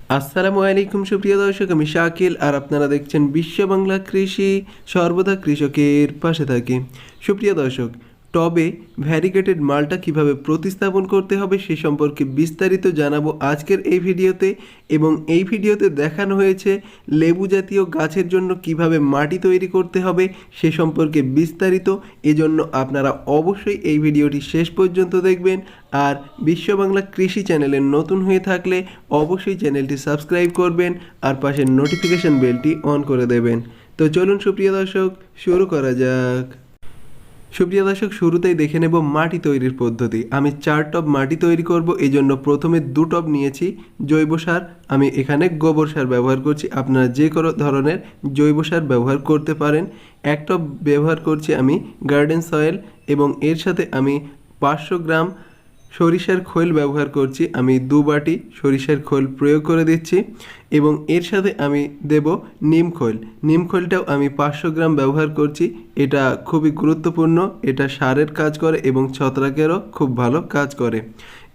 আসসালামু আলাইকুম সুপ্রিয় দর্শক, আমি শাকিল আর আপনারা দেখছেন বিশ্ব বাংলা কৃষি, সর্বদা কৃষকের পাশে থাকি। সুপ্রিয় দর্শক, টবে ভ্যারিগেটেড মালটা কিভাবে প্রতিস্থাপন করতে হবে সে সম্পর্কে বিস্তারিত জানাবো আজকের এই ভিডিওতে। এবং এই ভিডিওতে দেখানো হয়েছে লেবু জাতীয় গাছের জন্য কিভাবে মাটি তৈরি করতে হবে সে সম্পর্কে বিস্তারিত। এজন্য আপনারা অবশ্যই এই ভিডিওটি শেষ পর্যন্ত দেখবেন। আর বিশ্ব বাংলা কৃষি চ্যানেলে নতুন হয়ে থাকলে অবশ্যই চ্যানেলটি সাবস্ক্রাইব করবেন আর পাশের নোটিফিকেশন বেলটি অন করে দেবেন। তো চলুন সুপ্রিয় দর্শক, শুরু করা যাক। সুপ্রিয় দর্শক, শুরুতেই দেখে নেব মাটি তৈরির পদ্ধতি। আমি 4 টব মাটি তৈরি করব, এই জন্য প্রথমে 2 টব নিয়েছি জৈব সার। আমি এখানে গোবর সার ব্যবহার করছি, আপনারা যে কোনো ধরনের জৈব সার ব্যবহার করতে পারেন। 1 টব ব্যবহার করছি আমি গার্ডেন সয়েল, এবং এর সাথে আমি 500 গ্রাম সরিষার খোল ব্যবহার করছি। আমি 2 বাটি সরিষার খোল প্রয়োগ করে দিচ্ছি, এবং এর সাথে আমি দেব নিম খোল। নিম খোলটাও আমি 500 গ্রাম ব্যবহার করছি। এটা খুবই গুরুত্বপূর্ণ, এটা সারের কাজ করে এবং ছত্রাকেরও খুব ভালো কাজ করে।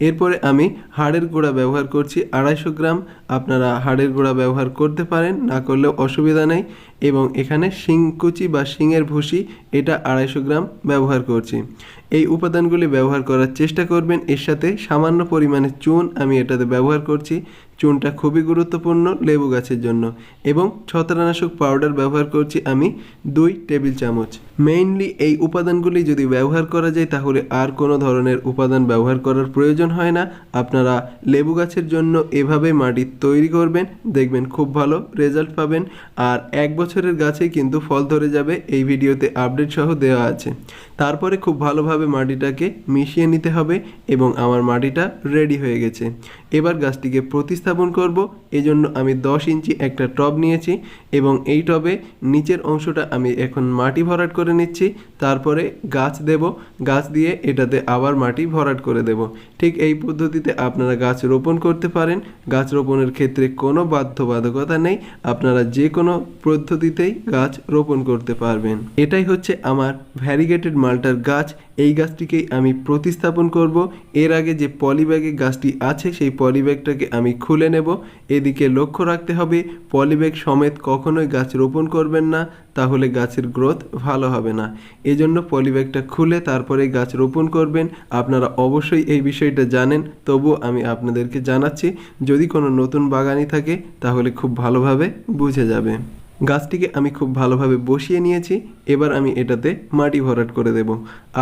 এরপরে আমি হাড়ের গুঁড়া ব্যবহার করছি 250 গ্রাম। আপনারা হাড়ের গুঁড়া ব্যবহার করতে পারেন, না করলেও অসুবিধা নেই। এবং এখানে শিংকুচি বা শিংয়ের ভুসি, এটা 250 গ্রাম ব্যবহার করছি। এই উপাদানগুলি ব্যবহার করার চেষ্টা করবেন। এর সাথে সামান্য পরিমাণে চুন আমি এটাতে ব্যবহার করছি। চুনটা খুবই গুরুত্বপূর্ণ লেবু গাছের জন্য। এবং ছত্রাকনাশক পাউডার ব্যবহার করছি আমি 2 টেবিল চামচ। মেইনলি এই উপাদানগুলি যদি ব্যবহার করা যায় তাহলে আর কোনো ধরনের উপাদান ব্যবহার করার প্রয়োজন হয় না। আপনারা লেবু গাছের জন্য এভাবে মাটি তৈরি করবেন, দেখবেন খুব ভালো রেজাল্ট পাবেন। আর 1 বছরের গাছে কিন্তু ফল ধরে যাবে, এই ভিডিওতে আপডেট সহ দেওয়া আছে। তারপরে খুব ভালোভাবে মাটিটাকে মিশিয়ে নিতে হবে, এবং আমার মাটিটা রেডি হয়ে গেছে। এবার গাছটিকে প্রতিস্থাপন করব। এজন্য আমি 10 ইঞ্চি একটা টব নিয়েছি, এবং এই টবে নিচের অংশটা আমি এখন মাটি ভরাট করে নিচ্ছি। তারপরে গাছ দেব, গাছ দিয়ে এটাতে আবার মাটি ভরাট করে দেব। ঠিক এই পদ্ধতিতে আপনারা গাছ রোপণ করতে পারেন। গাছ রোপণের ক্ষেত্রে কোনো বাধ্যবাধকতা নেই, আপনারা যে কোনো পদ্ধতিতেই গাছ রোপণ করতে পারবেন। এটাই হচ্ছে আমার ভ্যারিগেটেড মালটার গাছ। এই গাছটিকেই আমি প্রতিস্থাপন করব। এর আগে যে পলিব্যাগে গাছটি আছে সেই পলিব্যাগটাকে আমি খুলে নেব। এদিকে লক্ষ্য রাখতে হবে পলিব্যাগ সমেত কখনোই গাছ রোপণ করবেন না, তাহলে গাছের গ্রোথ ভালো হবে না। এজন্য পলিব্যাগটা খুলে তারপরে গাছ রোপণ করবেন। আপনারা অবশ্যই এই বিষয়টা জানেন, তবুও আমি আপনাদেরকে জানাচ্ছি। যদি কোনো নতুন বাগানি থাকে তাহলে খুব ভালোভাবে বুঝে যাবে। গাছটিকে আমি খুব ভালোভাবে বসিয়ে নিয়েছি। এবার আমি এটাতে মাটি ভরাট করে দেব।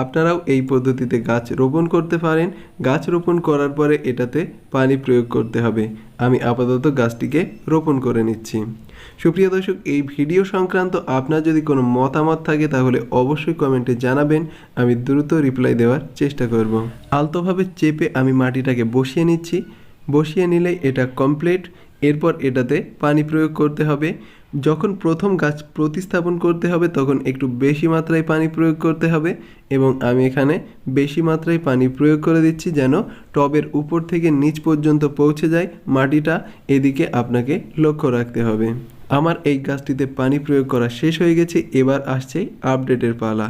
আপনারাও এই পদ্ধতিতে গাছ রোপণ করতে পারেন। গাছ রোপণ করার পরে এটাতে পানি প্রয়োগ করতে হবে। আমি আপাতত গাছটিকে রোপণ করে নিচ্ছি। সুপ্রিয় দর্শক, এই ভিডিও সংক্রান্ত আপনার যদি কোনো মতামত থাকে তাহলে অবশ্যই কমেন্টে জানাবেন, আমি দ্রুত রিপ্লাই দেওয়ার চেষ্টা করব। আলতোভাবে চেপে আমি মাটিটাকে বসিয়ে নিচ্ছি। বসিয়ে নিলেই এটা কমপ্লিট। এরপর এটাতে পানি প্রয়োগ করতে হবে। যখন প্রথম গাছ প্রতিস্থাপন করতে হবে তখন একটু বেশি মাত্রায় পানি প্রয়োগ করতে হবে, এবং আমি এখানে বেশি মাত্রায় পানি প্রয়োগ করে দিচ্ছি যেন টবের উপর থেকে নিচ পর্যন্ত পৌঁছে যায় মাটিটা। এদিকে আপনাকে লক্ষ্য রাখতে হবে। আমার এই গাছটিতে পানি প্রয়োগ করা শেষ হয়ে গেছে। এবার আসছে আপডেটের পালা।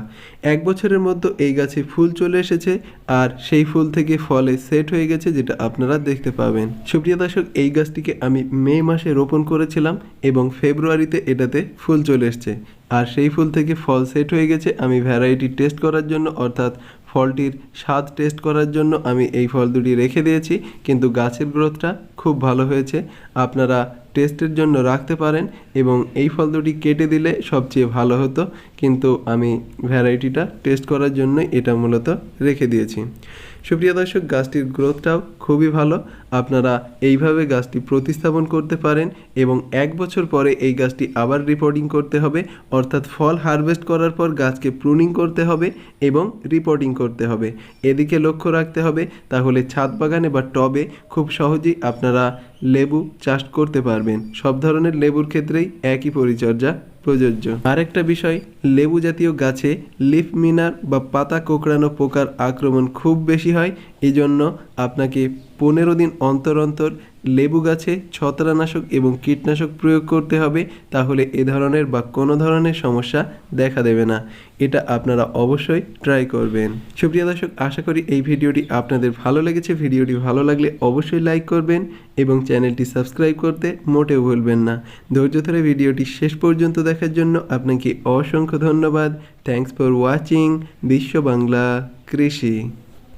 1 বছরের মধ্যে এই গাছে ফুল চলে এসেছে, আর সেই ফুল থেকে ফলে সেট হয়ে গেছে, যেটা আপনারা দেখতে পাবেন। সুপ্রিয় দর্শক, এই গাছটিকে আমি মে মাসে রোপণ করেছিলাম, এবং ফেব্রুয়ারিতে এটাতে ফুল চলে এসছে। আর সেই ফুল থেকে ফল সেট হয়ে গেছে। আমি ভ্যারাইটি টেস্ট করার জন্য, অর্থাৎ ফলটির স্বাদ টেস্ট করার জন্য আমি এই ফল দুটি রেখে দিয়েছি, কিন্তু গাছের গ্রোথটা খুব ভালো হয়েছে। আপনারা টেস্টের জন্য রাখতে পারেন, এবং এই ফল দুটি কেটে দিলে সবচেয়ে ভালো হতো, কিন্তু আমি ভ্যারাইটিটা টেস্ট করার জন্যই এটা মূলত রেখে দিয়েছি। সুপ্রিয় দর্শক, গাছটির গ্রোথটাও খুবই ভালো। আপনারা এইভাবে গাছটি প্রতিস্থাপন করতে পারেন, এবং 1 বছর পরে এই গাছটি আবার রিপোর্টিং করতে হবে, অর্থাৎ ফল হারভেস্ট করার পর গাছকে প্রুনিং করতে হবে এবং রিপোর্টিং করতে হবে। এদিকে লক্ষ্য রাখতে হবে, তাহলে ছাদ বাগানে বা টবে খুব সহজেই আপনারা লেবু চাষ করতে পারবেন। সব ধরনের লেবুর ক্ষেত্রেই একই পরিচর্যা প্রযোজ্য। আরেকটা বিষয়, লেবু জাতীয় গাছে লিফ মিনার বা পাতা কোঁকড়ানো পোকার আক্রমণ খুব বেশি হয়। এই জন্য আপনাকে 15 দিন অন্তর অন্তর লেবু গাছে ছত্রাকনাশক এবং কীটনাশক প্রয়োগ করতে হবে, তাহলে এ ধরনের বা কোনো ধরনের সমস্যা দেখা দেবে না। এটা আপনারা অবশ্যই ট্রাই করবেন। সুপ্রিয় দর্শক, আশা করি এই ভিডিওটি আপনাদের ভালো লেগেছে। ভিডিওটি ভালো লাগলে অবশ্যই লাইক করবেন এবং চ্যানেলটি সাবস্ক্রাইব করতে মোটেও ভুলবেন না। ধৈর্য ধরে ভিডিওটি শেষ পর্যন্ত দেখার জন্য আপনাকে অসংখ্য ধন্যবাদ। থ্যাঙ্কস ফর ওয়াচিং বিশ্ব বাংলা কৃষি।